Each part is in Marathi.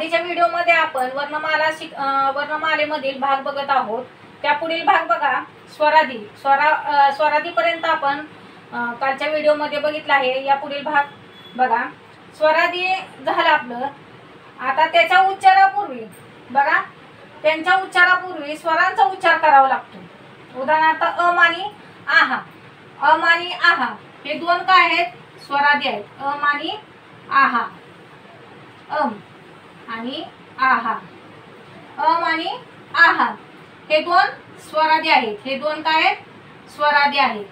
आधीच्या व्हिडिओमध्ये आपण वर्णमालेमधील भाग बघत आहोत। त्यापुढील भाग बघा स्वरादी। स्वरादीपर्यंत आपण कालच्या व्हिडिओमध्ये बघितला आहे। या पुढील भाग बघा स्वरादी झालं आपलं। आता त्याच्या उच्चारापूर्वी बघा त्यांच्या उच्चारापूर्वी स्वरांचा उच्चार करावा लागतो। उदाहरणार्थ अम आणि आहा। अम आणि आहा हे दोन काय आहेत? स्वरादी आहेत। अम आणि आहा। अम आणि आहा। अम आणि आहा हे दोन स्वरादी आहेत। हे दोन काय आहेत? स्वरादी आहेत।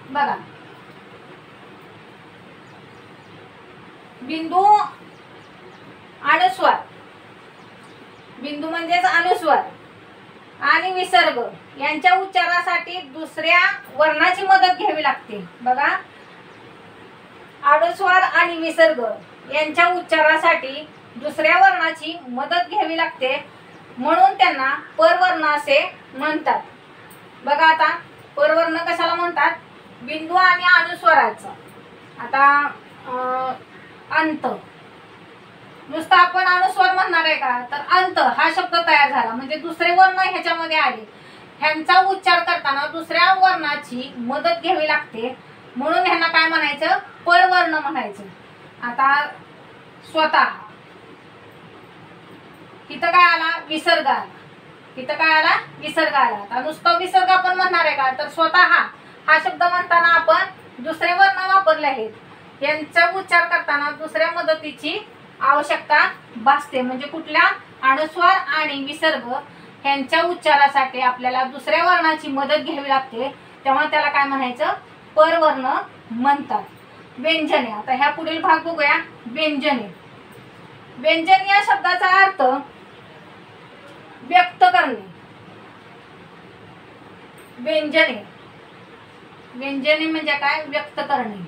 बघा बिंदू अनुस्वार, बिंदू म्हणजेच अनुस्वार आणि विसर्ग यांच्या उच्चारासाठी दुसऱ्या वर्णाची मदत घ्यावी लागते। बघा अनुस्वार आणि विसर्ग यांच्या उच्चारासाठी दुसऱ्या वर्णाची मदत घ्यावी लागते, म्हणून त्यांना परवर्ण असे म्हणतात। बघा आता परवर्ण कशाला म्हणतात? बिंदू आणि अनुस्वाराचा आता अंत नुसतं आपण अनुस्वार म्हणणार आहे का? तर अंत हा शब्द तयार झाला म्हणजे दुसरे वर्ण ह्याच्यामध्ये आले। ह्यांचा उच्चार करताना दुसऱ्या वर्णाची मदत घ्यावी लागते, म्हणून ह्यांना काय म्हणायचं? परवर्ण म्हणायचं। आता स्वतः इथं काय आला? विसर्ग आला। इथं काय आला? विसर्ग आला। आता नुसतं विसर्ग आपण म्हणणार आहे का? तर स्वतः हा शब्द म्हणताना आपण दुसरे वर्ण वापरले आहेत। यांचा उच्चार करताना दुसऱ्या मदतीची आवश्यकता भासते, म्हणजे कुठल्या? अनुस्वार आणि विसर्ग यांच्या उच्चारासाठी आपल्याला दुसऱ्या वर्णाची मदत घ्यावी लागते, तेव्हा त्याला काय म्हणायचं? परवर्ण म्हणतात। व्यंजने आता ह्या पुढील भाग बघूया। व्यंजने। व्यंजन या शब्दाचा अर्थ व्यक्त करणे। व्यंजने, व्यंजने म्हणजे काय? व्यक्त करणे।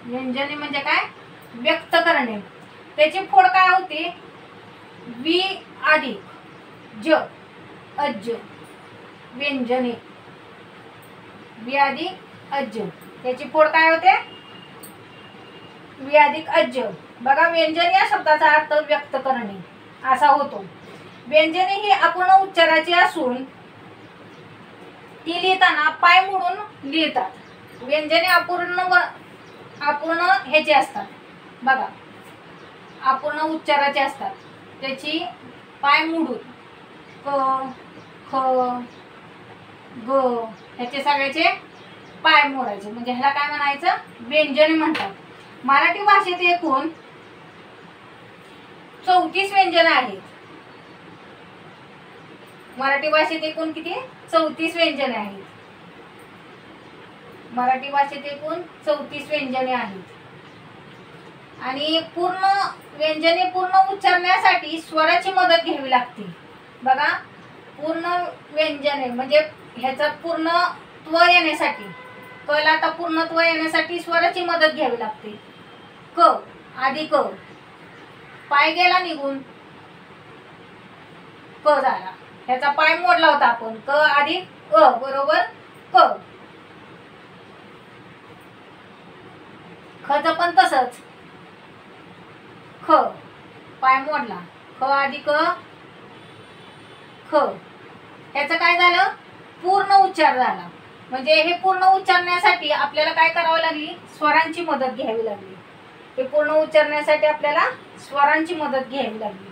व्यंजने म्हणजे काय? व्यक्त करणे। त्याची फोड काय होती? वि अधिक ज अज। व्यंजने वि अधिक अज त्याची फोड काय होते? वि अधिक अज। बघा व्यंजन या शब्दाचा अर्थ व्यक्त करणे असा होतो। व्यंजने ही अपूर्ण उच्चाराची असून ती लिहिताना पाय मोडून लिहितात। व्यंजने अपूर्ण ह्याचे असतात। बघा अपूर्ण उच्चाराचे असतात, त्याची पाय मोडून क ख ग ह्याचे सगळ्याचे पाय मोडायचे, म्हणजे ह्याला काय म्हणायचं? व्यंजने म्हणतात। मराठी भाषेत एकूण 34 व्यंजने आहेत। मराठी भाषेत एकूण किती? 34 व्यंजने आहेत। मराठी भाषेत एकूण 34 व्यंजने आहेत। आणि पूर्ण व्यंजने पूर्ण उच्चारण्यासाठी स्वराची मदत घ्यावी लागते। बघा पूर्ण व्यंजने म्हणजे ह्याचा पूर्णत्व येण्यासाठी, कला आता पूर्णत्व येण्यासाठी स्वराची मदत घ्यावी लागते। क आधी क, पाय गेला निघून क झाला, ह्याचा पाय मोडला होता आपण। क आधी अ बरोबर क। खच पण तसंच, ख पाय मोडला, ख आधी क ख, ह्याचं काय झालं? पूर्ण उच्चार झाला। म्हणजे हे पूर्ण उच्चारण्यासाठी आपल्याला काय करावं लागली? स्वरांची मदत घ्यावी लागली। हे पूर्ण उच्चारण्यासाठी आपल्याला स्वरांची मदत घ्यावी लागली।